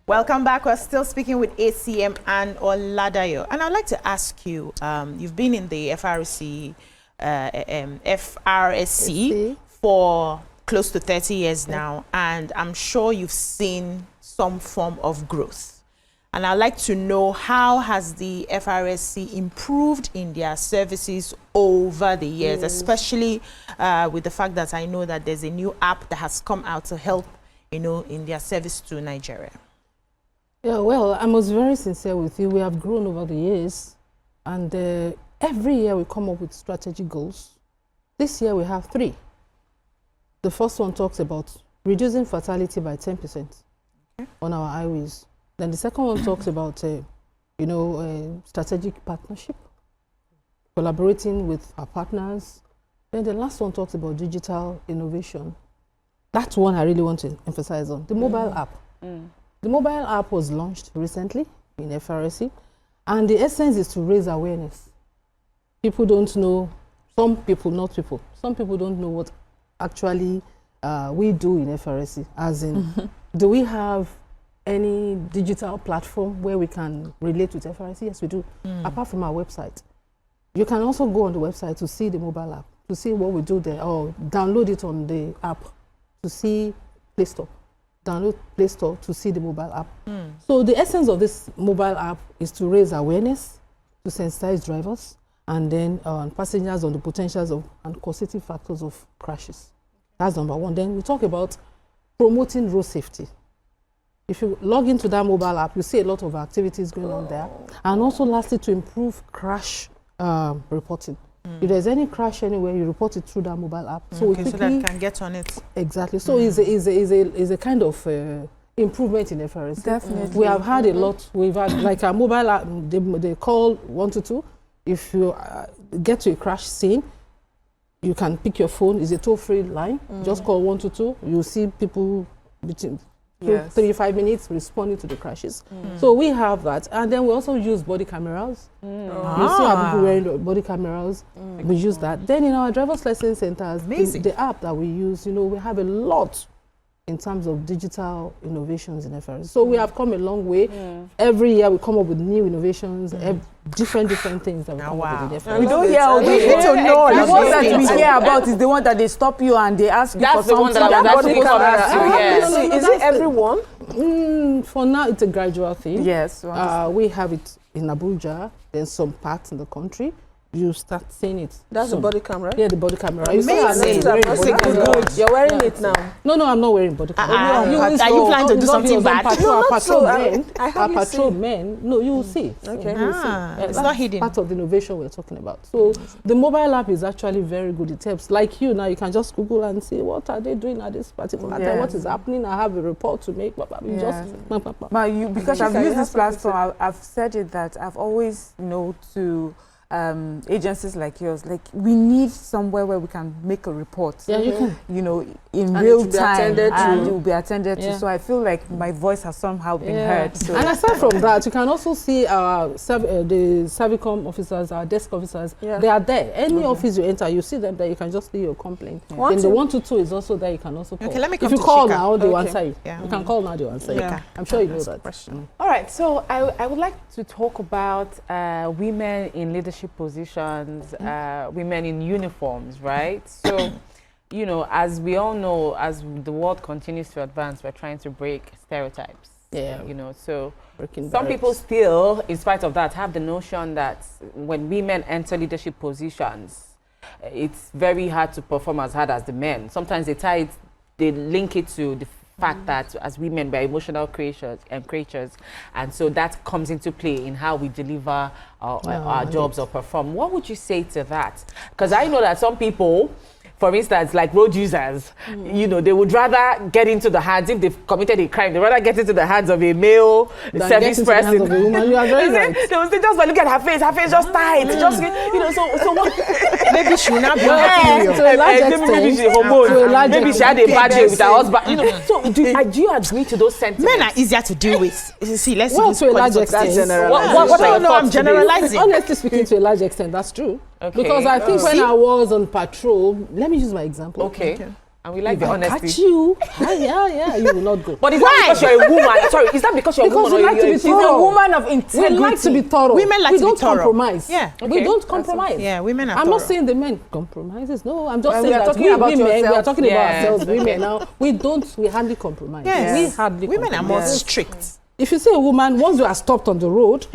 Welcome back. We're still speaking with A.C.M Ann Oladayo. And I'd like to ask you, you've been in the FRSC for close to 30 years now, and I'm sure you've seen some form of growth. And I'd like to know, how has the FRSC improved in their services over the years, especially with the fact that I know that there's a new app that has come out to help, in their service to Nigeria? Yeah, well, I must be very sincere with you. We have grown over the years, and every year we come up with strategic goals. This year we have 3. The first one talks about reducing fatality by 10% on our highways. Then the second one talks about, strategic partnership, collaborating with our partners. Then the last one talks about digital innovation. That's one I really want to emphasize on, the mobile app. The mobile app was launched recently in FRSC, and the essence is to raise awareness. People don't know, some people don't know what actually we do in FRSC, as in, do we have any digital platform where we can relate with FRSC? Yes, we do, apart from our website. You can also go on the website to see the mobile app, to see what we do there, or download it on the app to see Play Store. Download Play Store to see the mobile app. So the essence of this mobile app is to raise awareness, to sensitize drivers, and then passengers on the potentials of and causative factors of crashes. That's number one. Then we talk about promoting road safety. If you log into that mobile app, you see a lot of activities going on there. And also lastly, to improve crash reporting. If there's any crash anywhere, you report it through that mobile app. So we quickly, so that you can get on it. Exactly. So is a kind of improvement in FRSC. Definitely. We have had a lot. We've had like our mobile app. They call 122. If you get to a crash scene, you can pick your phone. It's a toll-free line. Just call 122. You'll see people between 35 minutes responding to the crashes. So we have that, and then we also use body cameras. You see how people wearing body cameras. We use that. Then in our driver's license centers, the app that we use, we have a lot in terms of digital innovations in FRSC. So we have come a long way. Every year we come up with new innovations, different things that we come up with in FRSC. We don't hear all those. The one that we hear about is the one that they stop you and they ask you for something. That's the one that I was asking. Is it everyone? For now, it's a gradual thing. Yes. We have it in Abuja, then some parts in the country. You start seeing it. That's the body camera? Yeah, the body camera. Amazing. You're wearing it now? No, I'm not wearing body camera. Are you planning to do something bad? Our patrol men, no, you will see. Okay. It's not hidden. Part of the innovation we're talking about. So the mobile app is actually very good. It helps. Like you now, you can just Google and see what are they doing at this particular time, what is happening. I have a report to make. Because I've used this platform, I've said it that I've always, to agencies like yours, like we need somewhere where we can make a report. Yeah, you can. In real time, and it will be attended to. So I feel like my voice has somehow been heard. So. And aside from that, you can also see our the Servicom officers, our desk officers. They are there. Any office you enter, you see them there. You can just leave your complaint. Then the 122 is also there. You can also call. Okay, let me come if you to call Shika. now, they will answer you. Yeah. You can call now, they will answer you. I'm sure you know that. All right, so I would like to talk about women in leadership positions, women in uniforms, right? So, as we all know, as the world continues to advance, we're trying to break stereotypes. Yeah. So some people still, in spite of that, have the notion that when women enter leadership positions, it's very hard to perform as hard as the men. Sometimes they link it to the fact that as women we're emotional creatures, and so that comes into play in how we deliver our jobs or perform. What would you say to that? Because I know that some people, for instance, like road users, they would rather get into the hands, if they've committed a crime, they'd rather get into the hands of a male service person. You are very right. They will just look at her face just tight. So what? Maybe she will not be maybe she had a bad day with her husband. So do you agree to those sentiments? Men are easier to deal with. See, let's to a large extent. I'm generalizing. Honestly speaking, to a large extent, that's true. Okay. Because I think when I was on patrol, let me use my example. Okay. And we like the if I honesty. catch you, yeah, you will not go. But is that because you're a woman? Sorry, is that because you're a woman or we like to be She's a thorough. woman of We integrity. like to be thorough. Women like we to be don't thorough. compromise. Yeah. We Okay. don't compromise. Yeah, women are I'm not thorough. saying the men compromises. No, I'm just Well, saying we are that talking we about women, we are yourself. talking about Yeah. ourselves. Women now, we hardly compromise. Yes. We hardly Women are more compromise. strict. If you see a woman, once you are stopped on the road,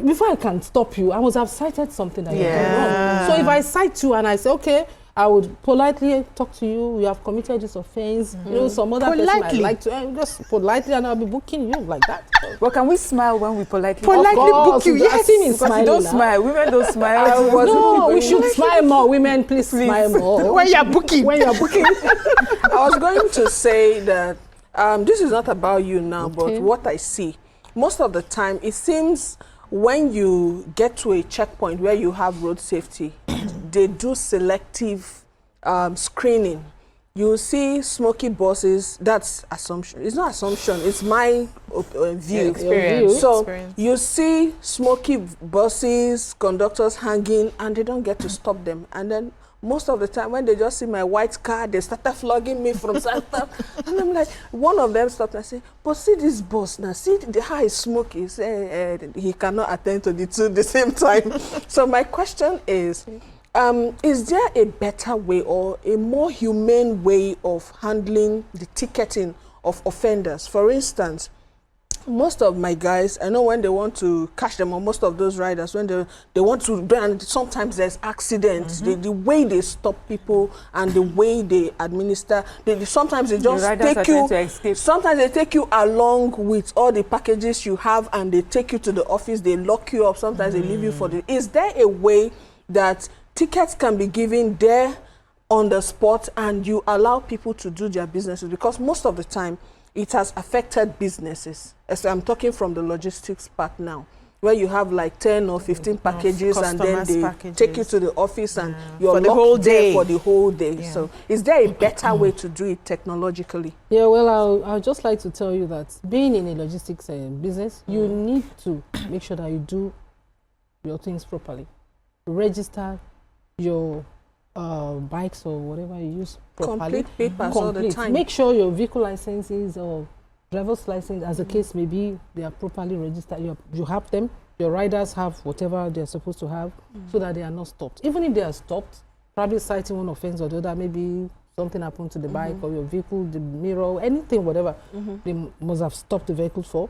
before I can stop you, I must have cited something that you have done wrong. So if I cite you and I say, okay, I would politely talk to you, you have committed this offense, you know, some other person might like to, just politely, and I'll be booking you like that. Well, can we smile when we politely book you? Yes, I see me because you smiling don't now. smile. Women don't smile. No, we should smile more. Women, please smile more. When you're booking. When you're booking. I was going to say that this is not about you now, Okay. but what I see. Most of the time, it seems when you get to a checkpoint where you have road safety, they do selective screening. You see smoky buses, that's assumption. It's not assumption, it's my view. Experience. So Experience. you see smoky buses, conductors hanging, and they don't get to stop them. And then most of the time when they just see my white car, they started flogging me from Santa. And I'm like, one of them stopped and I say, but see this bus now, see how it's smoky. He said, he cannot attend to the two at the same time. So my question is there a better way or a more humane way of handling the ticketing of offenders? For instance, most of my guys, I know when they want to catch them, or most of those riders, when they want to, and sometimes there's accidents, the way they stop people and the way they administer, sometimes they just take you, sometimes they take you along with all the packages you have and they take you to the office, they lock you up, sometimes they leave you for the, is there a way that tickets can be given there on the spot and you allow people to do their businesses? Because most of the time, it has affected businesses. As I'm talking from the logistics part now, where you have like 10 or 15 packages and then they take you to the office and you're For the whole day. for the whole day. So is there a better way to do it technologically? Yeah, well, I'd just like to tell you that being in a logistics business, you need to make sure that you do your things properly. Register your bikes or whatever you use properly. Complete papers all the time. Make sure your vehicle licenses or driver's license, as the case may be, they are properly registered. You have them. Your riders have whatever they're supposed to have, so that they are not stopped. Even if they are stopped, probably citing one offense or the other, maybe something happened to the bike or your vehicle, the mirror, anything, whatever, they must have stopped the vehicle for.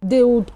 They would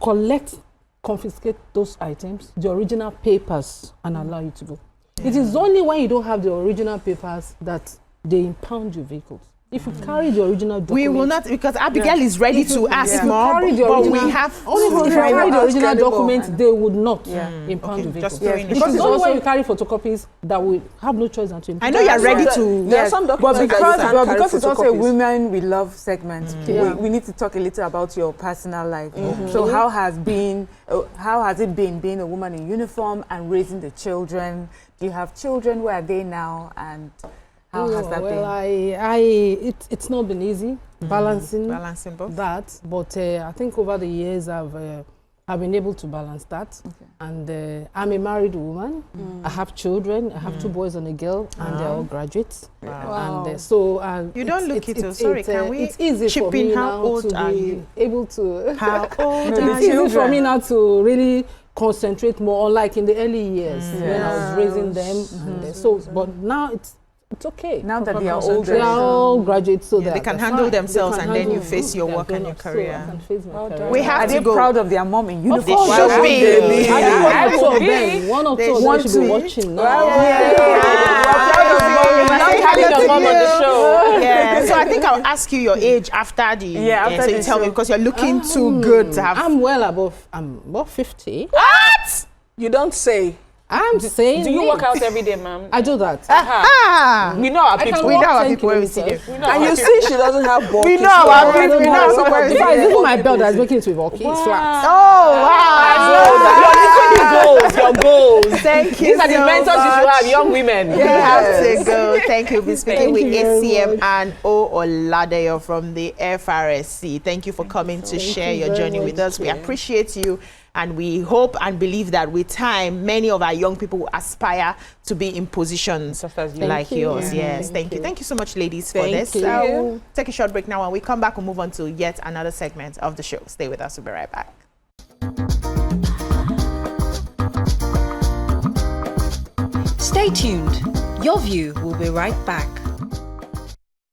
confiscate those items, the original papers, and allow you to go. It is only when you don't have the original papers that they impound your vehicles. If you carry the original document, We will not, because Abigail is ready to ask more, carry the but we original- have only if you carry the original document, they would not impound your just vehicles. throwing it. Because Because it's it's only also- when you carry photocopies that we have no choice than to I impound. know you're ready to. There are some But documents that you because, can't but carry because it's also a photocopies. women we love segment, Yeah. we need to talk a little about your personal life. So how has it been being a woman in uniform and raising the children? Do you have children? Where are they now? And how has that been? It's not been easy balancing Balancing both. that, but I think over the years I've been able to balance that. And I'm a married woman. I have children. I have 2 boys and a girl, and they're all graduates. And so You don't look it. Sorry, can we it's easy chip for me in? How now old to are be you? able to. How old No, are It's you? easy for me now to really concentrate more, unlike in the early years when I was raising them. And but now it's okay. Now that they are Proper older, They are all graduates, so They can they're handle fine. themselves They can and then you handle face your they're work and your grown-ups, so career. I can face my career. We have are to they go. proud of their mom in uniform? They should be. I think will one or two of be. them, one or They two of them should should be be. watching now. Not having your mom on the show. Yeah, so I think I'll ask you your age after the. After so you the tell me, show. because you're looking too good to have. I'm above 50. What? You don't say. I'm saying Do you it. work out every day, ma'am? I do that. Ah, We know our I can people. we know walk our 10 people when we see them. kilometers. We know And our you people. see she doesn't have bulky. We know our so- people. We know our people. In fact, it's even my belt that's making it with walking. It's flat. Oh wow! So your liquid is your goals. Thank you These are the so mentors you should much. have, young women. You have to go. Thank you. We'll be speaking with you very A.C.M much. Ann O. Oladayo from the FRSC. Thank you for coming to share you your very journey with much. us. We appreciate you, and we hope and believe that with time, many of our young people will aspire to be in positions Just as you. like Thank you. yours. Yeah. Yes, thank you. Thank you so much, ladies, for Thank this. you. We'll take a short break now. When we come back, we'll move on to yet another segment of the show. Stay with us. We'll be right back. Stay tuned. Your View will be right back.